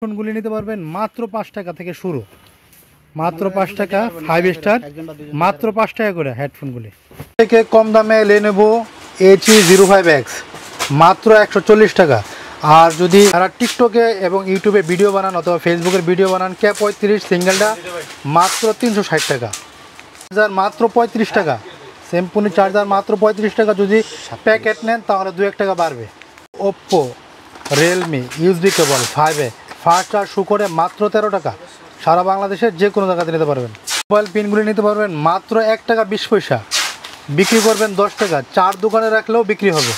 হেডফোনগুলি নিতে পারবেন মাত্র 5 টাকা থেকে শুরু, মাত্র 5 টাকা 5 স্টার, মাত্র 5 টাকা করে হেডফোনগুলি। থেকে কম দামে Lenovo HE05X মাত্র 140 টাকা। আর যদি যারা টিকটকে এবং ইউটিউবে ভিডিও বানান অথবা ফেসবুকের ভিডিও বানান, K35 সিঙ্গেলটা মাত্র 360 টাকা। চার্জার মাত্র 35 টাকা, স্যামসুং চার্জার মাত্র 35 টাকা। যদি প্যাকেট নেন তাহলে 2-1 টাকা বাড়বে। Oppo, Realme USB cable 5A fast charge শু করে মাত্র 13 টাকা। সারা বাংলাদেশের যে কোনো জায়গাতে নিতে পারবেন। মোবাইল পিনগুলি নিতে পারবেন মাত্র 1 টাকা 20 পয়সা, বিক্রি করবেন 10 টাকা। 4 দোকানে রাখলেও বিক্রি হবে।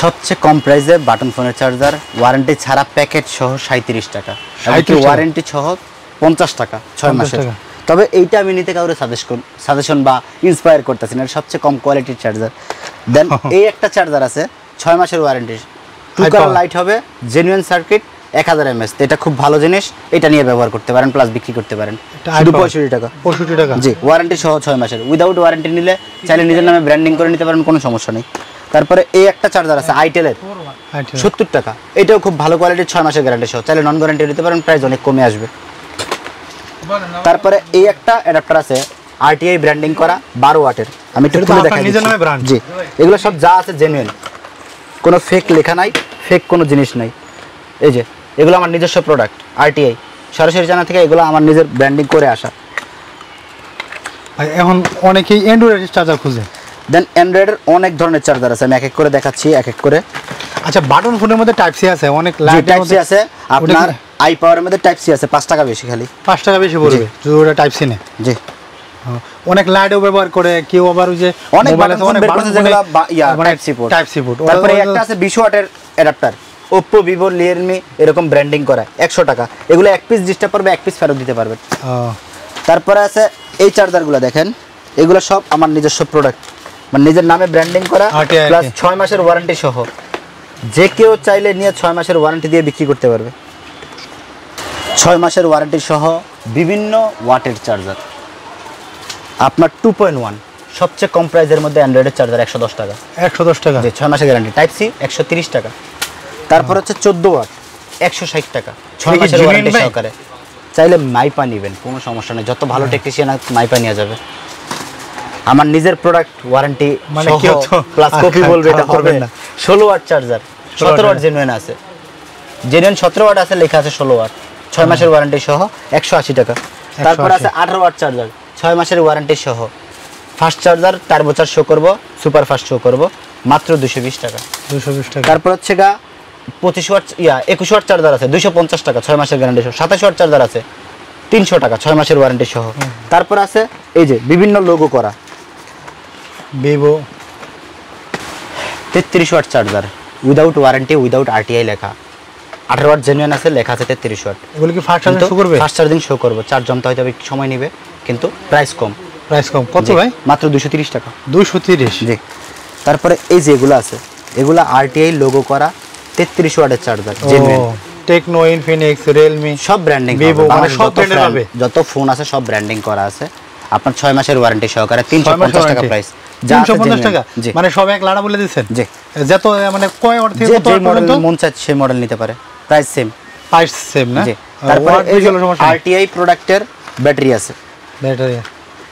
সবচেয়ে কম প্রাইসে বাটন ফোনের চার্জার, ওয়ারেন্টি ছাড়া প্যাকেট সহ 37 টাকা, ওয়ারেন্টি সহ 50 টাকা 6 মাসের। তবে এইটা আমি নিতে কাউরে সাজেশন বা ইন্সপায়ার করতেছি না, সবচেয়ে কম কোয়ালিটির চার্জার। দেন এই একটা চার্জার আছে 6 মাসের ওয়ারেন্টি, 2 কালার লাইট হবে, জেনুইন সার্কিট, 1000 mAh। এটা খুব ভালো জিনিস, এটা নিয়ে ব্যবহার করতে পারেন, প্লাস বিক্রি করতে পারেন। শুধু 65 টাকা। 65 টাকা জি, ওয়ারেন্টি সহ 6 মাসের। উইদাউট ওয়ারেন্টি নিলে চাইলে নিজের নামে ব্র্যান্ডিং করে নিতে পারেন, কোনো সমস্যা নেই। তারপরে এই একটা চার্জার আছে আইটেলের 70 টাকা, এটাও খুব ভালো কোয়ালিটির, 6 মাসের গ্যারান্টি সহ। চাইলে নন গ্যারান্টি নিতে পারেন, প্রাইস অনেক কমে আসবে। তারপরে এই একটা অ্যাডাপ্টার আছে RTI ব্র্যান্ডিং করা 12 ওয়াটের, আমি একটু খুলে দেখাই দিচ্ছি। জি, এগুলো সব যা আছে জেনুইন, কোনো ফেক লেখা নাই, ফেক কোনো জিনিস নাই। এই যে এগুলো আমার নিজস্ব প্রোডাক্ট, RTI সরাসরি জানা থেকে এগুলো আমার নিজের ব্র্যান্ডিং করে আসা। এখন অনেকেই অ্যান্ড্রয়েড চার্জার খুঁজে। দেন অ্যান্ড্রয়েডের অনেক ধরনের চার্জার আছে, আমি এক এক করে দেখাচ্ছি এক এক করে। আচ্ছা, বাটন ফোনের মধ্যে টাইপ সি আছে, অনেক টাইপ সি আছে। আপনার আই পাওয়ারের মধ্যে টাইপ সি আছে, 5 টাকা বেশি, খালি 5 টাকা বেশি পড়বে যদি ওটা টাইপ সি নেয়। জি, অনেক লাইটও ব্যবহার করে কেউ, আবার ওই যে অনেক বাটন বের করতে যেগুলো টাইপ সি পোর্ট। তারপরে একটা আছে 20 ওয়াটের অ্যাডাপ্টার, Oppo, Vivo, Realme এরকম ব্র্যান্ডিং করা 100 টাকা। এগুলো এক পিস ডিস্টার্ব করবে, এক পিস ফেরত দিতে পারবেন। তারপরে আছে এই চার্জারগুলো দেখেন, এগুলো সব আমার নিজস্ব প্রোডাক্ট, মানে নিজের নামে ব্র্যান্ডিং করা, প্লাস 6 মাসের ওয়ারেন্টি সহ। যে কেউ চাইলে নিয়ে 6 মাসের ওয়ারেন্টি দিয়ে বিক্রি করতে পারবে। 6 মাসের ওয়ারেন্টি সহ বিভিন্ন ওয়াটের চার্জার। আপনার 2.1 সবচেয়ে কম প্রাইসের মধ্যে অ্যান্ড্রয়েডের চার্জার 110 টাকা। 110 টাকা যে 6 মাসের গ্যারান্টি। টাইপ সি 130 টাকা। তারপর হচ্ছে 14 ওয়াট 160 টাকা, 6 মাসের ওয়ারেন্টি সহকারে। চাইলে মাইপা নেবেন, কোনো সমস্যা নেই, যত ভালো টেকনিশিয়ান মাইপা নিয়ে যাবে। আমার নিজের প্রোডাক্ট ওয়ারেন্টি মানে কি হতো, প্লাস কপি বলবে এটা করবেন না। 16 ওয়াট চার্জার, 17 ওয়াট জেনুইন আছে, জেনুইন 17 ওয়াট আছে, লেখা আছে 16 ওয়াট, 6 মাসের ওয়ারেন্টি সহ 180 টাকা। তারপর আছে 18 ওয়াট চার্জার, 6 মাসের ওয়ারেন্টি সহ। Fast charger turbo charge show করব, সুপার ফাস্ট শো করব, মাত্র 220 টাকা। 220 টাকা। তারপর হচ্ছে 25 ওয়াট 21 ওয়াট চার্জার আছে 250 টাকা, 6 মাসের গ্যারান্টি সহ। 27 ওয়াট চার্জার আছে 300 টাকা, 6 মাসের ওয়ারেন্টি সহ। তারপর আছে এই যে বিভিন্ন লোগো করা Vivo 33 watt charger, without warranty, without RTI লেখা। 18 ওয়াট জেনুইন আছে, লেখা আছে 33 ওয়াট। এগুলো কি ফাস্ট চার্জিং শো করবে? ফাস্ট চার্জিং শো করবে, চার্জ জমতে হয়তো একটু সময় নেবে, কিন্তু প্রাইস কম। প্রাইস কম কত ভাই? মাত্র 230 টাকা। 230 জি। তারপরে এই যে এগুলো আছে, এগুলো RTI লোগো করা 33 ওয়াটের charger, genuine. Tecno, Infinix, Realme সব ব্র্যান্ডিং, Vivo মানে সব ব্র্যান্ডের হবে, যত ফোন আছে সব ব্র্যান্ডিং করা আছে। আপনার 6 মাসের ওয়ারেন্টি সহকারে 350 টাকা প্রাইস। 350 টাকা মানে সব এক লাড়া বলে দিবেন। জি, যত মানে কয় ওয়াট থেকে কত ওয়াট পর্যন্ত মন চাচ্ছে সেই মডেল নিতে পারে, প্রাইস সেম। প্রাইস সেম না? জি। তারপর এই যে RTI প্রোডাক্টের ব্যাটারি আছে, ব্যাটারি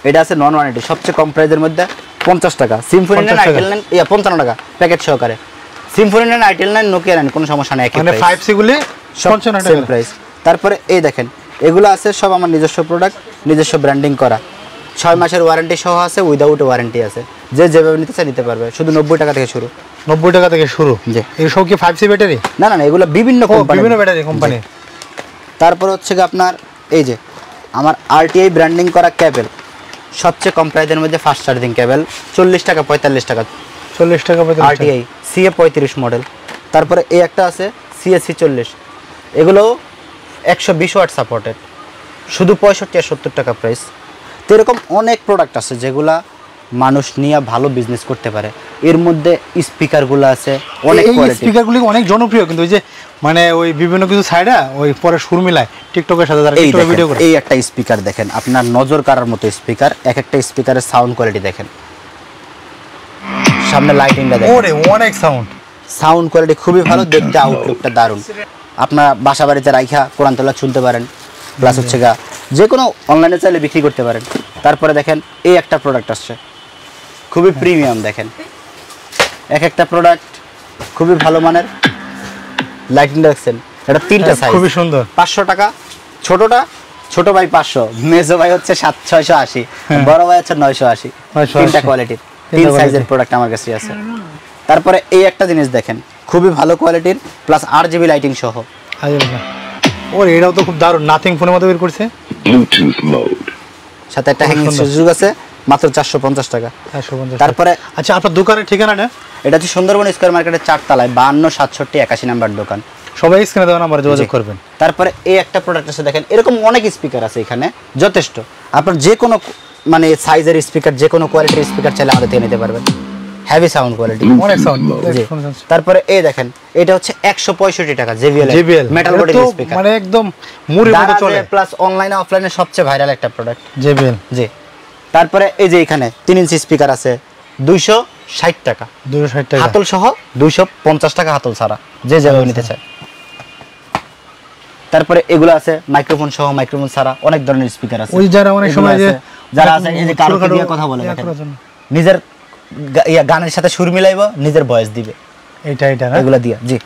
এটা আছে নন ওয়ারেন্টি, সবচেয়ে কম প্রাইসের মধ্যে 50 টাকা। সিম্ফনি 9 আইটেল 9 55 টাকা প্যাকেট সহকারে। সিম্ফনি 9 আইটেল 9 নোকিয়া 9 কোনো সমস্যা নাই, একই প্রাইস, মানে 5C গুলি 55 টাকা প্রাইস। তারপরে এই দেখেন এগুলো আছে সব আমার নিজস্ব প্রোডাক্ট, নিজস্ব ব্র্যান্ডিং করা, 6 মাসের ওয়ারেন্টি সহ আছে, উইদাউট ওয়ারেন্টি আছে। যে যেভাবে নিতে চায় নিতে পারবে, শুধু 90 টাকা থেকে শুরু। 90 টাকা থেকে শুরু। জি। এই সব কি 5C ব্যাটারি? না না না, এগুলো বিভিন্ন কোম্পানি, বিভিন্ন ব্যাটারি কোম্পানি। তারপর হচ্ছে আপনার এই যে আমার RTI ব্র্যান্ডিং করা কেবল, সবচেয়ে কম প্রাইসের মধ্যে ফাস্ট চার্জিং কেবল, 40 টাকা 45 টাকা। 40 টাকা 45 RTI CA 35 মডেল। তারপরে এই একটা আছে CSC 40, এগুলো 120 ওয়াট সাপোর্টেড, শুধু 65 আর 70 টাকা প্রাইস। তো এরকম অনেক প্রোডাক্ট আছে যেগুলা মানুষ নিয়ে ভালো বিজনেস করতে পারে। এর মধ্যে স্পিকারগুলো আছে অনেক কোয়ালিটি, স্পিকারগুলো অনেক জনপ্রিয়, কিন্তু ওই যে মানে ওই বিভিন্ন কিছু সাইডা ওই পরে সুর মিলায় টিকটকের সাথে, যারা টিকটকে ভিডিও করে। এই একটা স্পিকার দেখেন, আপনার নজর কাড়ার মতো স্পিকার। এক একটা স্পিকারের সাউন্ড কোয়ালিটি দেখেন, সামনে লাইটিংটা দেখেন, ওরে অনেক সাউন্ড কোয়ালিটি খুবই ভালো, দেখতে আউটলুকটা দারুণ। আপনার বাসা বাড়িতে রাইখা কোরআন তেলাওয়াত শুনতে পারেন, প্লাস হচ্ছে গা যে কোনো অনলাইনে চাইলে বিক্রি করতে পারেন। তারপরে দেখেন এই একটা প্রোডাক্ট আসছে, খুবই প্রিমিয়াম। দেখেন এক একটা প্রোডাক্ট খুবই ভালো মানের। লাইটিং দেখছেন, এটা 3টা সাইজ, খুবই সুন্দর। 500 টাকা। ছোটটা ছোট ভাই 500, মেজো ভাই হচ্ছে 680, বড় ভাই হচ্ছে 980। 3টা কোয়ালিটির 3 সাইজের প্রোডাক্ট আমার কাছে আছে। তারপরে এই একটা জিনিস দেখেন, খুবই ভালো কোয়ালিটির, প্লাস 8GB লাইটিং সহ। ওর এটাও তো খুব দারুণ, নাথিং ফোনের মধ্যে বের করছে, Bluetooth mode. সাথে একটা হ্যাঙ্গিং সুযোগ আছে, মাত্র 450 টাকা। 450। তারপরে আচ্ছা, আপনার দোকানের ঠিকানাটা? এটা হচ্ছে সুন্দরবন স্কয়ার মার্কেটের 4 তলায় 52 67 81 নাম্বার দোকান। সবাই স্ক্রিনে দেওয়া নাম্বারে যোগাযোগ করবেন। তারপরে এই একটা প্রোডাক্ট আছে দেখেন, এরকম অনেক স্পিকার আছে এখানে যথেষ্ট। আপনার যে কোনো মানে সাইজের স্পিকার, যে কোনো কোয়ালিটির স্পিকার চাইলে আমাদের থেকে নিতে পারবেন। হেভি সাউন্ড কোয়ালিটি, অনেক সাউন্ড। তারপরে এই দেখেন, এটা হচ্ছে 165 টাকা JBL মেটাল বডির স্পিকার, মানে একদম মুড়ির মতো চলে, প্লাস অনলাইনে অফলাইনে সবচেয়ে ভাইরাল একটা প্রোডাক্ট JBL। জি। তারপরে এই যে এখানে 3 ইঞ্চি স্পিকার আছে 260 টাকা, 260 টাকা হাতল সহ, 250 টাকা হাতল ছাড়া, যে যেভাবে নিতে চায়। তারপরে এগুলো আছে মাইক্রোফোন সহ, মাইক্রোফোন ছাড়া অনেক ধরনের স্পিকার আছে। ওই যারা অনেক সময় যে যারা আছে এই যে কারো দিয়ে কথা বলে, নিজের গানের সাথে সুর মিলাইবো, নিজের ভয়েস দিবে, এটা না এগুলো দিয়া। জি।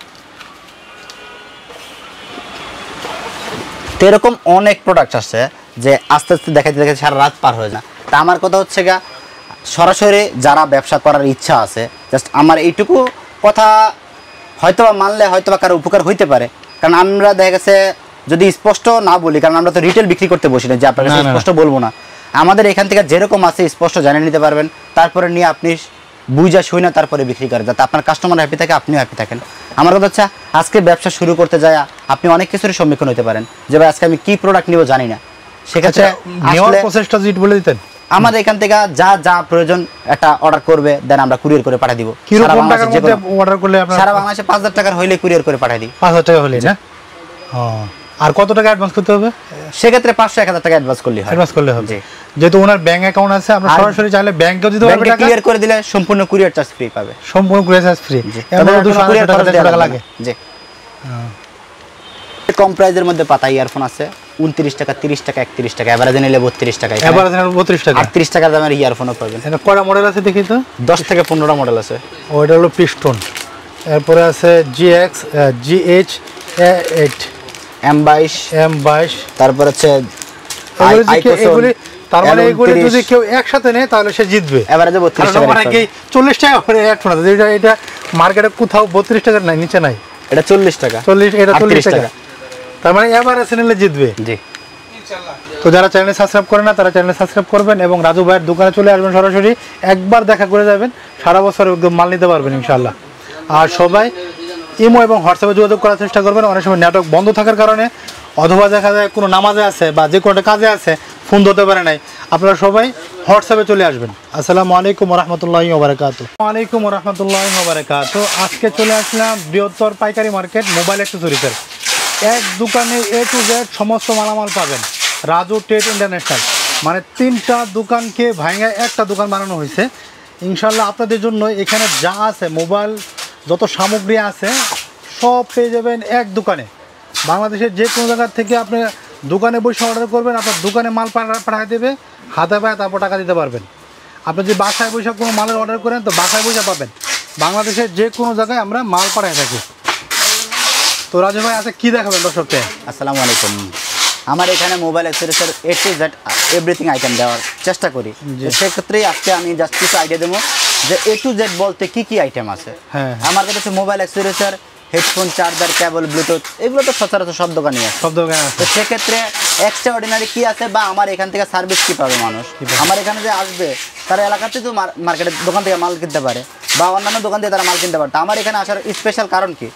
তো এরকম অনেক প্রোডাক্ট আছে যে আস্তে আস্তে দেখাতে সারা রাত পার হয়ে না। তা আমার কথা হচ্ছে গা, সরাসরি যারা ব্যবসা করার ইচ্ছা আছে, জাস্ট আমার এইটুকু কথা হয়তোবা মানলে হয়তোবা কারো উপকার হইতে পারে। কারণ আমরা দেখা গেছে যদি স্পষ্ট না বলি, কারণ আমরা তো রিটেল বিক্রি করতে বসি না যে আপনার কাছে স্পষ্ট বলবো না। আমাদের এখান থেকে যেরকম আছে স্পষ্ট জানিয়ে নিতে পারবেন, তারপরে নিয়ে আপনি বুঝা শুই না তারপরে বিক্রি করেন, যাতে আপনার কাস্টমার হ্যাপি থাকে, আপনিও হ্যাপি থাকেন। আমার কথা হচ্ছে, আজকে ব্যবসা শুরু করতে যায় আপনি অনেক কিছুর সম্মুখীন হতে পারেন, যে ভাই আজকে আমি কি প্রোডাক্ট নিব জানি না। সেক্ষেত্রে নেওয়ার প্রসেসটা যদি বলে দিতেন। আমাদের এখান থেকে যা যা প্রয়োজন একটা অর্ডার করবে, দেন আমরা কুরিয়ার করে পাঠিয়ে দিব। কিরকম টাকার মধ্যে অর্ডার করলে আপনারা? সারা বাংলাদেশে 5000 টাকার হইলে কুরিয়ার করে পাঠিয়ে দিই। 5000 টাকা হলে না? আর কত টাকা অ্যাডভান্স করতে হবে? সেক্ষেত্রে 500-1000 টাকা অ্যাডভান্স করলে হয়। অ্যাডভান্স করলে হবে, যেহেতু ওনার ব্যাংক অ্যাকাউন্ট আছে। আপনি সরাসরি চাইলে ব্যাংকেও দিতে পারবেন, টাকা ক্লিয়ার করে দিলে সম্পূর্ণ কুরিয়ার চার্জ ফ্রি পাবে, সম্পূর্ণ কুরিয়ার চার্জ ফ্রি। এমন 200 টাকা লাগে। জি। কম প্রাইজের মধ্যে পাতা ইয়ারফোন আছে 29 টাকা, 30 টাকা, 31 টাকা, এভারেজে নিলে 32 টাকা, এভারেজে নিলে 32 টাকা, 38 টাকা দামের ইয়ারফোনও পাবেন। এটা কয়টা মডেল আছে দেখি তো? 10 থেকে 15টা মডেল আছে। ওইটা হলো পিস্টন, এরপরে আছে GX GH8 M22, তারপর হচ্ছে এগুলি। তার মানে এগুলি যদি কেউ একসাথে নেয় তাহলে সে জিতবে। এভারেজে 32 টাকা, মানে কি 40 টাকা করে হেডফোন আছে, এটা মার্কেটে কোথাও 32 টাকার নাই, নিচে নাই। এটা 40 টাকা, 40, এটা 40 টাকা। তার মানে এভারেজে নিলে জিতবে। জি। তো যারা চ্যানেল সাবস্ক্রাইব করে না, তারা চ্যানেল সাবস্ক্রাইব করবেন এবং রাজু ভাইয়ের দোকানে চলে আসবেন, সরাসরি একবার দেখা করে যাবেন, সারা বছর একদম মাল নিতে পারবেন ইনশাআল্লাহ। আর সবাই ইমো এবং হোয়াটসঅ্যাপে যোগাযোগ করার চেষ্টা করবেন। অনেক সময় নেটওয়ার্ক বন্ধ থাকার কারণে, অথবা দেখা যায় কোনো নামাজে আছে বা যে কোনো কাজে আছে, ফোন ধরতে পারে নাই, আপনারা সবাই হোয়াটসঅ্যাপে চলে আসবেন। আসসালামু আলাইকুম ওরহমতুল্লাহি ওয়াবারাকাতুহু। ওয়ালাইকুম ওরহমতুল্লাহি ওয়াবারাকাতুহু। আজকে চলে আসলাম বৃহত্তর পাইকারি মার্কেট মোবাইল অ্যাক্সেসরিজের এক দোকানে A to Z সমস্ত মালামাল পাবেন। রাজু টেট ইন্টারন্যাশনাল, মানে 3টা দোকানকে ভাঙা একটা দোকান বানানো হয়েছে। ইনশাল্লাহ আপনাদের জন্য এখানে যা আছে, মোবাইল যত সামগ্রী আছে সব পেয়ে যাবেন এক দোকানে। বাংলাদেশের যে কোনো জায়গার থেকে আপনি দোকানে বসে অর্ডার করবেন, আপনার দোকানে মাল পাঠিয়ে দেবে, হাতে পায়ে তারপর টাকা দিতে পারবেন। আপনি যদি বাসায় বসে কোনো মালের অর্ডার করেন তো বাসায় বসে পাবেন। বাংলাদেশের যে কোনো জায়গায় আমরা মাল পাঠিয়ে থাকি। তো রাজু ভাই আছে কি দেখাবেন দর্শককে? আসসালামু আলাইকুম। আমার এখানে মোবাইল অ্যাক্সেসরিজের A to Z everything item দেওয়ার চেষ্টা করি। সেক্ষেত্রেই আজকে আমি জাস্ট কিছু আইডিয়া দেবো যে A to Z বলতে কি কি আইটেম আছে। হ্যাঁ, আমার কাছে মোবাইল অ্যাক্সেসরিজের হেডফোন, চার্জার, কেবল, ব্লুটুথ, এগুলো তো সচরাচর সব দোকানে আছে। সব দোকানে আছে। তো সেক্ষেত্রে এক্সট্রা অর্ডিনারি কী আছে বা আমার এখান থেকে সার্ভিস কী পাবে মানুষ, আমার এখানে যে আসবে তারা এলাকাতে তো মার্কেটের দোকান থেকে মাল কিনতে পারে বা অন্যান্য দোকান থেকে তারা মাল কিনতে পারে। আমার এখানে আসার স্পেশাল কারণ কি?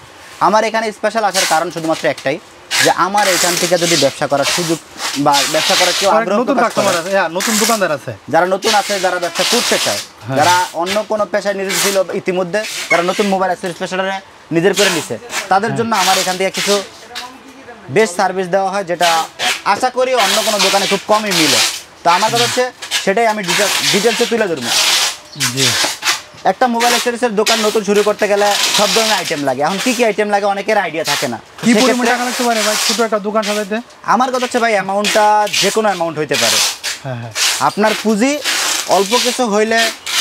আমার এখানে স্পেশাল আসার কারণ শুধুমাত্র একটাই, যে আমার এখান থেকে যদি ব্যবসা করার সুযোগ বা ব্যবসা করার কেউ আগ্রহ প্রকাশ করে, নতুন দোকানদার আছে, যারা নতুন আছে, যারা ব্যবসা করতে চায়, যারা অন্য কোনো পেশায় নিয়োজিত ছিল ইতিমধ্যে, যারা নতুন মোবাইল অ্যাক্সেসরিজ পেশাটা নিজের করে নিছে, তাদের জন্য আমার এখান থেকে কিছু বেস্ট সার্ভিস দেওয়া হয়, যেটা আশা করি অন্য কোনো দোকানে খুব কমই মিলে। তো আমার কথা হচ্ছে সেটাই আমি ডিটেলসে তুলে ধরবো। জি। একটা মোবাইল অ্যাক্সেসরিজের দোকান নতুন শুরু করতে গেলে সব ধরনের আইটেম লাগে। এখন কি কি আইটেম লাগে অনেকের আইডিয়া থাকে না। কি পরিমাণ টাকা লাগতে পারে ভাই ছোট একটা দোকান সাজাইতে? আমার কথা হচ্ছে ভাই অ্যামাউন্টটা যে কোনো অ্যামাউন্ট হইতে পারে। হ্যাঁ হ্যাঁ, আপনার পুঁজি অল্প কিছু হইলে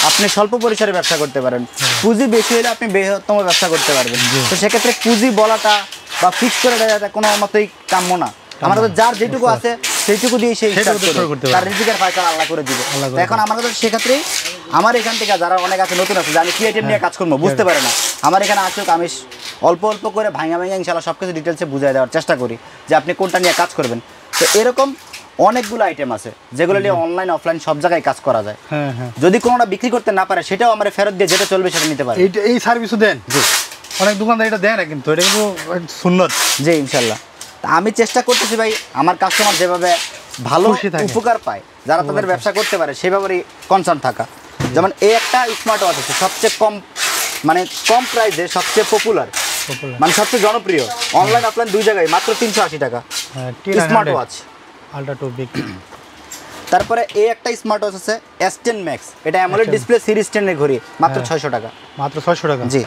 আপনি স্বল্প পরিসরে ব্যবসা করতে পারেন, পুঁজি বেশি হলে আপনি বৃহত্তম ব্যবসা করতে পারবেন। তো সেক্ষেত্রে পুঁজি বলাটা বা ফিক্স করে দেওয়াটা কোনো মতোই কাম্য না। আমার কাছে যার যেটুকু আছে সেইটুকু দিয়ে সেই তার রিজিকের ফয়সালা আল্লাহ করে দিবে। এখন আমার কাছে সেক্ষেত্রেই আমার এখান থেকে যারা অনেক আছে নতুন আছে জানি কি আইটেম নিয়ে কাজ করবো বুঝতে পারে না, আমার এখানে আসুক, আমি অল্প অল্প করে ভাঙা ভাঙা ইনশাআল্লাহ সব কিছু ডিটেলসে বুঝাই দেওয়ার চেষ্টা করি যে আপনি কোনটা নিয়ে কাজ করবেন। তো এরকম অনেকগুলো আইটেম আছে যেগুলো নিয়ে অনলাইন অফলাইন সব জায়গায় কাজ করা যায়। হ্যাঁ হ্যাঁ, যদি কোনোটা বিক্রি করতে না পারে সেটাও আমার ফেরত দিয়ে যেটা চলবে সেটা নিতে পারে। এই সার্ভিসও দেন? জি, অনেক দোকানদার এটা দেয় না, কিন্তু এটা কিন্তু সুন্নত। জি ইনশাল্লাহ। তা আমি চেষ্টা করতেছি ভাই আমার কাস্টমার যেভাবে ভালো উপকার পায়, যারা তাদের ব্যবসা করতে পারে সেভাবেই কনসার্ন থাকা। যেমন এই একটা স্মার্ট ওয়াচ আছে সবচেয়ে কম, মানে কম প্রাইসে সবচেয়ে পপুলার, মানে সবচেয়ে জনপ্রিয় অনলাইন অফলাইন দুই জায়গায় মাত্র 380 টাকা smart watch ultra two big. তারপরে এই একটা স্মার্ট ওয়াচ আছে S10 Max, এটা অ্যামোলেড ডিসপ্লে সিরিজ 10 এর ঘড়ি, মাত্র 600 টাকা। মাত্র 600 টাকা? জি।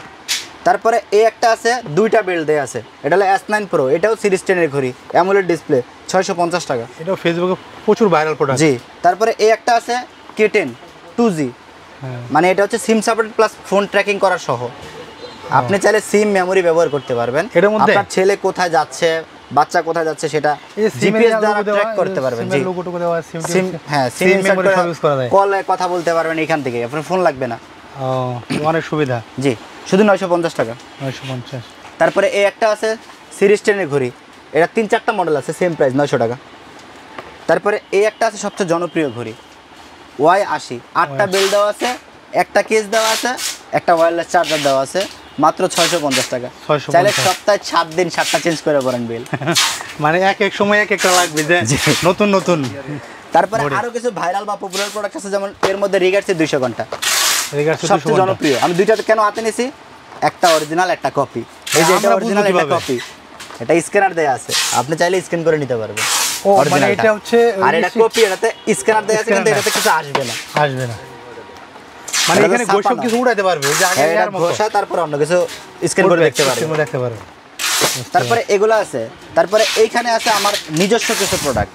তারপরে এই একটা আছে দুইটা বেল্ট দেয়া আছে, এটা হলো S9 Pro, এটাও সিরিজ 10 এর ঘড়ি, অ্যামোলেড ডিসপ্লে, 650 টাকা। এটাও ফেসবুকে প্রচুর ভাইরাল প্রোডাক্ট। জি। তারপরে এই একটা আছে K10 2G, মানে এটা হচ্ছে সিম সাপোর্ট প্লাস ফোন ট্র্যাকিং করার সহ। আপনি চাইলে সিম মেমোরি ব্যবহার করতে পারবেন, আপনার ছেলে কোথায় যাচ্ছে বাচ্চা কোথায় যাচ্ছে সেটা জিপিএস দ্বারা ট্র্যাক করতে পারবেন। জি, সিম, হ্যাঁ সিম মেমোরি সার্ভিস করা যায়, কলে কথা বলতে পারবেন এখান থেকে, আপনার ফোন লাগবে না। ও, অনেক সুবিধা। জি, শুধু 950 টাকা। 950। তারপরে এই একটা আছে সিরিজ 10 এর ঘড়ি, এটা 3-4টা মডেল আছে, সেম প্রাইস 900 টাকা। তারপরে এই একটা আছে সবচেয়ে জনপ্রিয় ঘড়ি Y80, 8টা বেল দেওয়া আছে, একটা কেস দেওয়া আছে, একটা ওয়্যারলেস চার্জার দেওয়া আছে, মাত্র 650 টাকা। চাইলে সপ্তাহে 7 দিন 7টা চেঞ্জ করে পড়েন বেল। মানে এক এক সময় এক একটা লাগবে যে নতুন নতুন। তারপরে আরো কিছু ভাইরাল বা পপুলার প্রোডাক্ট আছে, যেমন এর মধ্যে রিগার্সের 200 ঘন্টা সবচেয়ে জনপ্রিয়। আমি দুইটাতে কেন হাতে নিয়েছি, একটা অরিজিনাল একটা কপি। এই যে এটা অরিজিনাল একটা কপি, এটা স্ক্যানার দেয়া আছে, আপনি চাইলে স্ক্যান করে নিতে পারবেন। ও মানে এটা হচ্ছে, আর এটা কপি, এটাতে স্ক্যানার দেয়া আছে কিন্তু এটাতে কিছু আসবে না। আসবে না মানে এখানে গোসব কিছু উড়াইতে পারবে, ওই যে আগে এর মতো ঘষা, তারপর অন্য কিছু স্ক্যান করে দেখতে পারবে। তারপরে এগুলো আছে। তারপরে এইখানে আছে আমার নিজস্ব কিছু প্রোডাক্ট,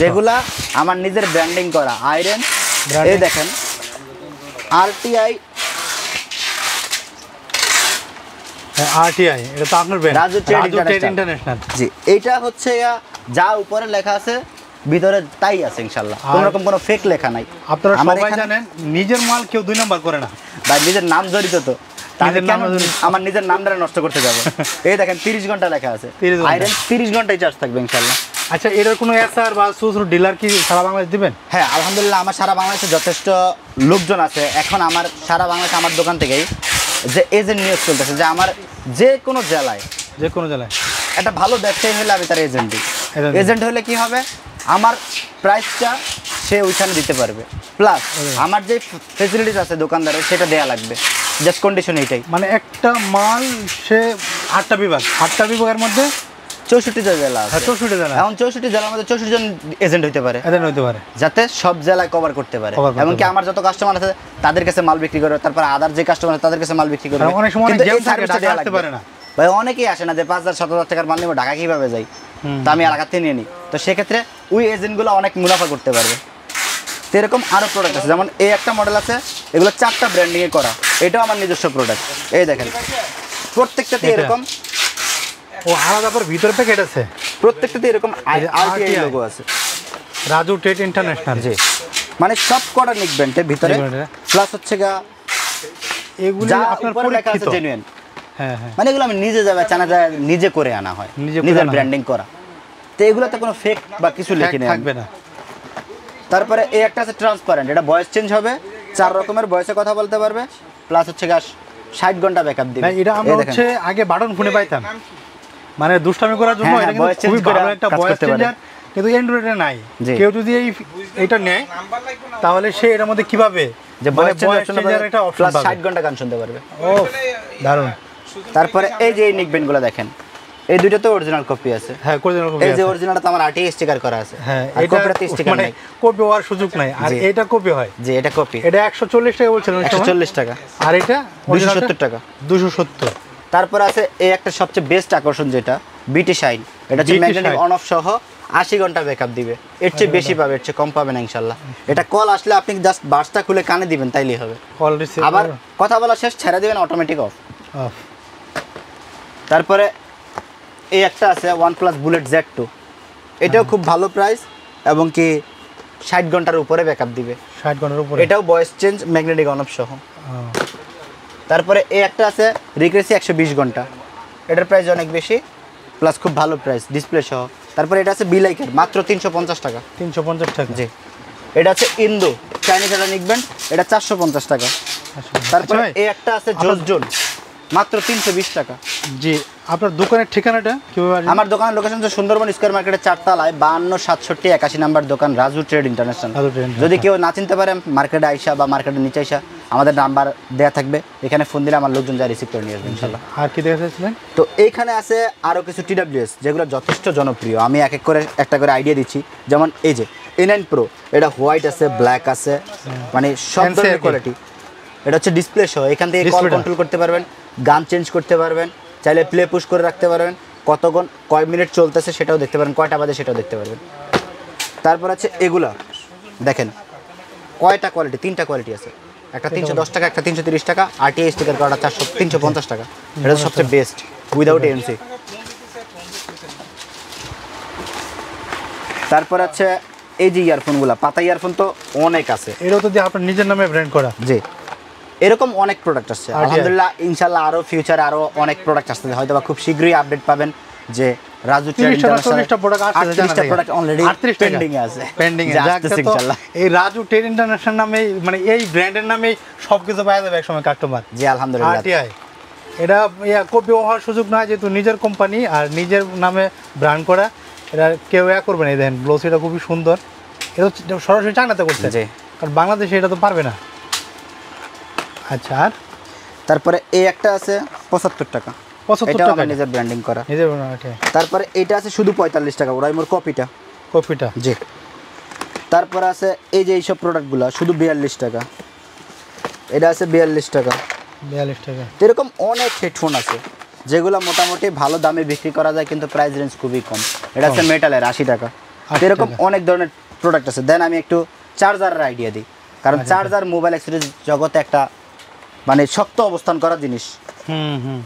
যেগুলা আমার নিজের ব্র্যান্ডিং করা আয়রন। এই দেখেন RTI, এটা তো আপনার ব্র্যান্ড, রাজু ট্রেড ইন্টারন্যাশনাল। জি, এইটা হচ্ছে যা উপরে লেখা আছে ভিতরে তাই আছে ইনশাআল্লাহ, কোনো রকম কোনো ফেক লেখা নাই। আপনারা সবাই জানেন নিজের মাল কেউ 2 নাম্বার করে না ভাই, নিজের নাম জড়িত তো, আমার নিজের নামটা নষ্ট করতে যাবো। এই দেখেন 30 ঘন্টা লেখা আছে, আয়রন 30 ঘন্টায় চার্জ থাকবে ইনশাআল্লাহ। আচ্ছা, এটার কোনো এসআর বা ছোট ডিলার কি সারা বাংলাদেশ দিবেন? হ্যাঁ আলহামদুলিল্লাহ, আমার সারা বাংলাদেশে যথেষ্ট লোকজন আছে। এখন আমার সারা বাংলাদেশে আমার দোকান থেকেই যে এজেন্ট নিয়োগ চলতেছে, যে আমার যে কোনো জেলায় একটা ভালো ব্যবসায়ী হলে আমি তার এজেন্ট দিই। এজেন্ট হলে কি হবে, আমার প্রাইসটা সে ওইখানে দিতে পারবে, প্লাস আমার যে ফেসিলিটিস আছে দোকানদারের সেটা দেয়া লাগবে। জাস্ট কন্ডিশন এইটাই, মানে একটা মাল সে 8টা বিভাগের মধ্যে 64টা জেলা আছে। 64 জেলা, এখন 64 জেলার মধ্যে 64 জন এজেন্ট হইতে পারে, যাতে সব জেলায় কভার করতে পারে। এমনকি আমার যত কাস্টমার আছে তাদের কাছে মাল বিক্রি করে, তারপর আদার যে কাস্টমার আছে তাদের কাছে মাল বিক্রি করে। অনেক সময় গেম থাকে, ঢাকা আসতে পারে না ভাই, অনেকেই আসে না যে 5,000-7,000 টাকার মাল নিব, ঢাকা কিভাবে যাই, তো আমি এলাকাতে নিয়ে নিই। তো সেক্ষেত্রে ওই এজেন্টগুলো অনেক মুনাফা করতে পারবে। তো এরকম আরও প্রোডাক্ট আছে, যেমন এই একটা মডেল আছে, এগুলো 4টা ব্র্যান্ডিংয়ে করা, এটাও আমার নিজস্ব প্রোডাক্ট। এই দেখেন প্রত্যেকটাতে এরকম আলাদা করে ভিতরে প্যাকেট আছে, প্রত্যেকটাতে এরকম RTI লোগো আছে, রাজু ট্রেড ইন্টারন্যাশনাল। জি, মানে সব কটা নিকবেন্টের ভিতরে, প্লাস হচ্ছে এগুলো আপনার পরীক্ষিত জেনুইন। হ্যাঁ হ্যাঁ, মানে এগুলো আমি নিজে যাবে চানা যায় নিজে করে আনা হয়, নিজের ব্র্যান্ডিং করা। তো এগুলোতে কোনো ফেক বা কিছু লিখে থাকবে না। তারপরে এই একটা আছে ট্রান্সপারেন্ট, এটা ভয়েস চেঞ্জ হবে, 4 রকমের ভয়েসে কথা বলতে পারবে, প্লাস হচ্ছে 60 ঘন্টা ব্যাকআপ দিবে। এটা আমরা হচ্ছে আগে বাটন ফোনে পাইতাম, মানে দুষ্টামি করার জন্য এটা কিন্তু খুবই ভালো একটা ভয়েস চেঞ্জার, কিন্তু অ্যান্ড্রয়েডে নাই। কেউ যদি এইটা নেয় তাহলে সে এর মধ্যে কিভাবে যে ভয়েস চেঞ্জার একটা অপশন পাবে, 60 ঘন্টা গান শুনতে পারবে। ও দারুণ। তারপরে এই যে এই নিকবেন্টগুলো দেখেন, এই দুইটাতে অরিজিনাল কপি আছে। হ্যাঁ অরিজিনাল কপি এই আছে। যে অরিজিনালটা তো আমার আরটিআই স্টিকার করা আছে। হ্যাঁ আর এটা কপিটাতে স্টিকার মানে নাই। কপি হওয়ার সুযোগ নাই, আর জি। এটা কপি হয়। জি এটা কপি। এটা 140 টাকা বলছিলেন ওই সময়। 140 টাকা। আর এটা 270 টাকা। 270। তারপর আছে এই একটা সবচেয়ে বেস্ট আকর্ষণ যেটা বিটি শাইন, এটা হচ্ছে BT magnetic Shine। On of সহ 80 ঘন্টা ব্যাকআপ দিবে। এর চেয়ে বেশি পাবে, এর চেয়ে কম পাবে না ইনশাআল্লাহ। এটা কল আসলে আপনি জাস্ট বাসটা খুলে কানে দিবেন তাইলেই হবে। কল রিসিভ আবার কথা বলা শেষ ছেড়ে দিবেন অটোমেটিক অফ। অফ। তারপরে এই একটা আছে OnePlus Bullet Z2, এটাও খুব ভালো প্রাইস এবং কি 60 ঘন্টার উপরে ব্যাকআপ দিবে। 60 ঘন্টার উপরে। এটাও voice change magnetic on of সহ। তারপরে এই একটা আছে রিক্রেসি 120 ঘন্টা, এটার প্রাইস অনেক বেশি প্লাস খুব ভালো প্রাইস ডিসপ্লে সহ। তারপরে এটা আছে বিলাইকের মাত্র 350 টাকা। 350 টাকা। জি। এটা আছে ইন্দো চাইনিজ একটা নিকব্যান্ড, এটা 450 টাকা। তারপরে আচ্ছা ভাই, এই একটা আছে জোন মাত্র 320 টাকা। জি আপনার দোকানের ঠিকানাটা কিভাবে আসবে? আমার দোকানের লোকেশন হচ্ছে সুন্দরবন স্কয়ার মার্কেটের 4 তলায় 52 67 81 নাম্বার দোকান, Raju trade international. Raju trade. যদি কেউ না চিনতে পারে মার্কেটে আইসা বা মার্কেটের নিচে আইসা আমাদের নাম্বার দেয়া থাকবে, এখানে ফোন দিলে আমার লোকজন যা রিসিভ করে নিয়ে আসবে ইনশাআল্লাহ। আর কি দেখা যাচ্ছিলেন? তো এইখানে আছে আরো কিছু টিডব্লিউএস যেগুলো যথেষ্ট জনপ্রিয়। আমি এক এক করে একটা করে আইডিয়া দিচ্ছি। যেমন এই যে A9 Pro, এটা হোয়াইট আছে, ব্ল্যাক আছে, মানে সব Fancy ধরনের আর কি। কোয়ালিটি। এটা হচ্ছে ডিসপ্লে সহ, এখান থেকে কল Display-টা। কন্ট্রোল করতে পারবেন, গান চেঞ্জ করতে পারবেন, চাইলে প্লে পুশ করে রাখতে পারবেন, কতক্ষণ কয় মিনিট চলতেছে সেটাও দেখতে পারবেন, কয়টা বাজে সেটাও দেখতে পারবেন। তারপর আছে এগুলা দেখেন কয়টা কোয়ালিটি, 3টা কোয়ালিটি আছে। একটা 310 টাকা, একটা 330 টাকা, আরটিআই স্টিকার করাটা 350 টাকা। এটা সবচেয়ে বেস্ট উইদাউট এএনসি। তারপর আছে এই যে ইয়ারফোনগুলো, পাতা ইয়ারফোন তো অনেক আছে। এটাও তো দিয়ে আপনার নিজের নামে ব্র্যান্ড করা। জি এরকম অনেক প্রোডাক্ট আসছে RTI আলহামদুলিল্লাহ। ইনশাআল্লাহ আরো ফিউচারে আরো অনেক প্রোডাক্ট আসছে, হয়তো বা খুব শীঘ্রই আপডেট পাবেন যে রাজু ট্রেড 30টা প্রোডাক্ট আছে, 30টা প্রোডাক্ট অলরেডি 38 পেন্ডিং এ আছে। পেন্ডিং এ। যা যাক আসতেছে তো ইনশাআল্লাহ। এই রাজু ট্রেড ইন্টারন্যাশনাল নামে মানে এই ব্র্যান্ডের নামেই সবকিছু পাওয়া যাবে একসময় কাস্টমার। জি আলহামদুলিল্লাহ। আরটিআই এটা কপি হওয়ার সুযোগ নাই, যেহেতু নিজের কোম্পানি আর নিজের নামে ব্র্যান্ড করা, এটা কেউ করবে না। এই দেখেন গ্লোসিটা খুবই সুন্দর, এটা সরাসরি চায়নাতে করছে, জি। কারণ বাংলাদেশে এটা তো পারবে না। আচ্ছা আর তারপরে এই একটা আছে 75 টাকা, 75 এটাও টাকা আমার নিজের ব্র্যান্ডিং করা। নিজের আরটিআই তারপরে এইটা আছে শুধু 45 টাকা, ওরাই মোর কপিটা। কপিটা। জি। তারপরে আছে এই যে এইসব প্রোডাক্টগুলো শুধু 42 টাকা, এটা আছে 42 টাকা। 42 টাকা। তো এরকম অনেক হেডফোন আছে যেগুলো মোটামুটি ভালো দামে বিক্রি করা যায়, কিন্তু প্রাইস রেঞ্জ খুবই কম। এটা আছে মেটালের 80 টাকা। তো এরকম অনেক ধরনের প্রোডাক্ট আছে। দেন আমি একটু চার্জারের আইডিয়া দিই, কারণ চার্জার মোবাইল অ্যাক্সেসরিজ জগতে একটা মানে শক্ত অবস্থান করা জিনিস। হুম হুম